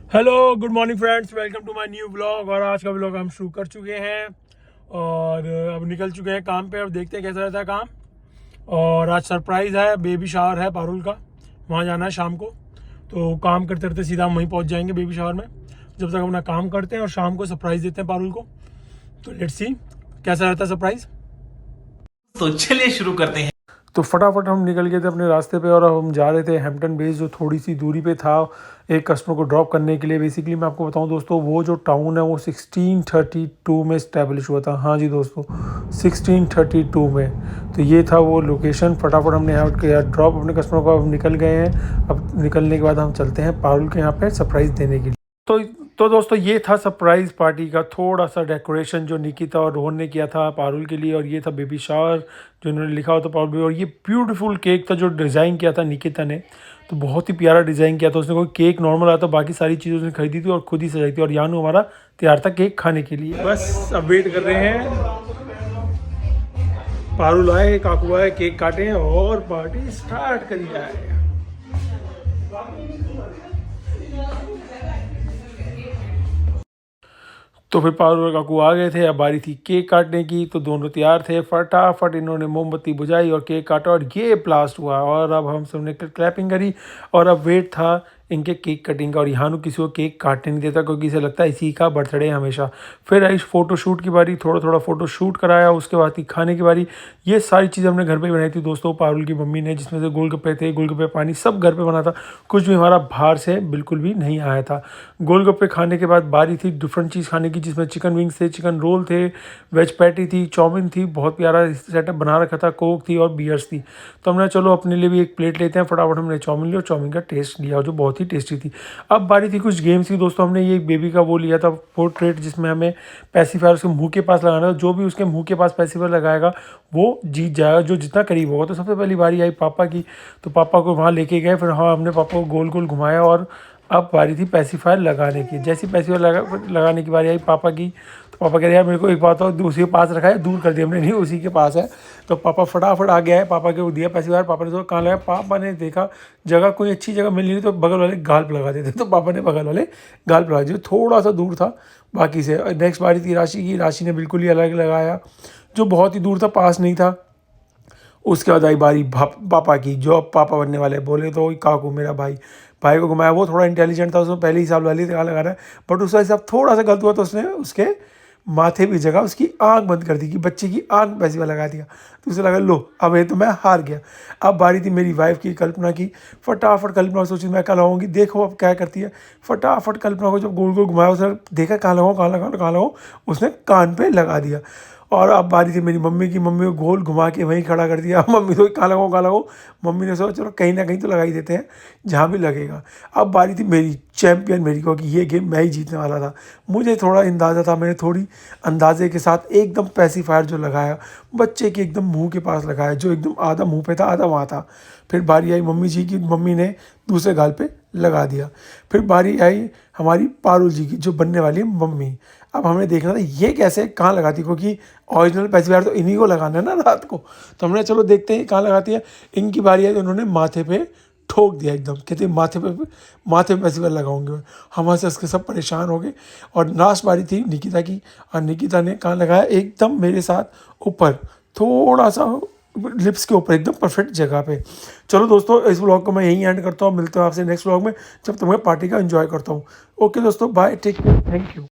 Hello good morning friends, welcome to my new vlog. और आज का व्लॉग हम शुरू कर चुके हैं और अब निकल चुके हैं काम पे। अब देखते हैं कैसा रहता है काम। और आज सरप्राइज़ है, बेबी शावर है पारुल का, वहाँ जाना है शाम को। तो काम करते करते सीधा हम वहीं पहुँच जाएंगे बेबी शावर में। जब तक अपना काम करते हैं और शाम को सरप्राइज़ देते हैं पारुल को। तो लेट्स सी कैसा रहता है सरप्राइज़। तो चलिए शुरू करते हैं। तो फटाफट हम निकल गए थे अपने रास्ते पे और अब हम जा रहे थे हैम्पटन बेस, जो थोड़ी सी दूरी पे था, एक कस्टमर को ड्रॉप करने के लिए। बेसिकली मैं आपको बताऊं दोस्तों, वो जो टाउन है वो 1632 में इस्टेब्लिश हुआ था। हाँ जी दोस्तों, 1632 में। तो ये था वो लोकेशन। फटाफट हमने यहाँ किया ड्रॉप अपने कस्टमर को, अब निकल गए हैं। अब निकलने के बाद हम चलते हैं पारुल के यहाँ पे सरप्राइज़ देने के लिए। तो दोस्तों, ये था सरप्राइज़ पार्टी का थोड़ा सा डेकोरेशन जो निकिता और रोहन ने किया था पारुल के लिए। और ये था बेबी शावर जो इन्होंने लिखा हो था पारुल। और ये ब्यूटीफुल केक था जो डिज़ाइन किया था निकिता ने। तो बहुत ही प्यारा डिज़ाइन किया था उसने। कोई केक नॉर्मल आता, बाकी सारी चीज़ें उसने खरीदी थी और खुद ही सजाई थी। और यानू हमारा तैयार था केक खाने के लिए। बस अब वेट कर रहे हैं, पारुल आए, काकू आए, केक काटे और पार्टी स्टार्ट करी जाए। तो फिर पारुल और काकू आ गए थे। अब बारी थी केक काटने की। तो दोनों तैयार थे, फटाफट इन्होंने मोमबत्ती बुझाई और केक काटा और ये ब्लास्ट हुआ। और अब हम सबने क्लैपिंग करी और अब वेट था इनके केक कटिंग का। और यहाँ किसी को केक काटने नहीं देता क्योंकि इसे लगता है इसी का बर्थडे हमेशा। फिर आई फ़ोटो शूट की बारी, थोड़ा थोड़ा फ़ोटो शूट कराया। उसके बाद थी खाने की बारी। ये सारी चीज़ें हमने घर पे बनाई थी दोस्तों, पारुल की मम्मी ने, जिसमें से गोलगप्पे थे, गोलगप्पे पानी सब घर पे बना था। कुछ भी हमारा बाहर से बिल्कुल भी नहीं आया था। गोलगप्पे खाने के बाद बारी थी डिफरेंट चीज़ खाने की, जिसमें चिकन विंग्स थे, चिकन रोल थे, वेज पैटी थी, चाउमीन थी, बहुत प्यारा सेटअप बना रखा था, कोक थी और बियर्स थी। तो हमने चलो अपने लिए भी एक प्लेट लेते हैं। फटाफट हमने चाउमीन लिया और चाउमीन का टेस्ट लिया जो बहुत ही टेस्टी थी। अब बारी थी कुछ गेम्स की दोस्तों। हमने ये बेबी का वो लिया था पोर्ट्रेट, जिसमें हमें पैसिफायर उसके मुंह के पास लगाना था। जो भी उसके मुंह के पास पैसिफायर लगाएगा वो जीत जाएगा, जो जितना करीब होगा। तो सबसे पहली बारी आई पापा की। तो पापा को वहाँ लेके गए। फिर हाँ, हमने पापा को गोल गोल घुमाया और अब बारी थी पैसिफायर लगाने की। जैसी पैसिफायर लगाने की बारी आई पापा की। तो पापा कह रहे यार मेरे को एक बात हो, उसी के पास रखा है, दूर कर दिया हमने, नहीं उसी के पास है। तो पापा फटाफट आ गया है, पापा को दिया पैसिफायर। पापा ने तो कहाँ लगाया, पापा ने देखा जगह कोई अच्छी जगह मिल नहीं तो बगल वाले गाल पर लगा देते। तो पापा ने बगल वाले गाल पर लगा दिया, थोड़ा सा दूर था बाकी से। नेक्स्ट बारी थी राशि की। राशि ने बिल्कुल ही अलग लगाया, जो बहुत ही दूर था, पास नहीं था। उसके बाद आई बारी पापा की, जो अब पापा बनने वाले। बोले तो काकू मेरा भाई, भाई को घुमाया। वो थोड़ा इंटेलिजेंट था, उसने पहले हिसाब वाली लगा रहा है। बट उसका हिसाब थोड़ा सा गलत हुआ तो उसने उसके माथे की जगह उसकी आंख बंद कर दी, कि बच्चे की आंख पैसे लगा दिया। तो उसे लगा लो अब ये तो मैं हार गया। अब बारी थी मेरी वाइफ की, कल्पना की। फटाफट कल्पना सोची मैं कहाँ लगाऊंगी, देखो अब क्या करती है। फटाफट कल्पना को जब गोल गोल घुमाया, उसने देखा कहाँ लगाऊँ कहाँ लगाऊँ कहाँ लगाऊँ, उसने कान पे लगा दिया। और अब बारी थी मेरी मम्मी की। मम्मी को गोल घुमा के वहीं खड़ा कर दिया। मम्मी तो कहाँ लगाओ कहाँ लगाओ। मम्मी ने सोचा चलो कहीं ना कहीं तो लगा ही देते हैं, जहाँ भी लगेगा। अब बारी थी मेरी, चैम्पियन मेरी को, कि ये गेम मैं ही जीतने वाला था। मुझे थोड़ा अंदाज़ा था, मैंने थोड़ी अंदाजे के साथ एकदम पैसिफायर जो लगाया, बच्चे के एकदम मुंह के पास लगाया, जो एकदम आधा मुंह पे था आधा वहाँ था। फिर बारी आई मम्मी जी की। मम्मी ने दूसरे गाल पे लगा दिया। फिर बारी आई हमारी पारुल जी की, जो बनने वाली है मम्मी। अब हमें देखना था ये कैसे कहाँ लगाती, क्योंकि ओरिजिनल पैसिफायर तो इन्हीं को लगाना है ना रात को। तो हमने चलो देखते हैं कहाँ लगाती है। इनकी बारी आई तो उन्होंने माथे पे ठोक दिया एकदम, कहते माथे पे पैसिफायर लगाऊंगे मैं। हमारे से उसके सब परेशान हो गए। और लास्ट बारी थी निकिता की। और निकिता ने कहाँ लगाया, एकदम मेरे साथ ऊपर, थोड़ा सा लिप्स के ऊपर, एकदम परफेक्ट जगह पे। चलो दोस्तों, इस व्लॉग को मैं यहीं एंड करता हूँ। मिलते हैं आपसे नेक्स्ट व्लॉग में, जब तक मैं पार्टी का एंजॉय करता हूँ। ओके दोस्तों, bye, take care, thank you.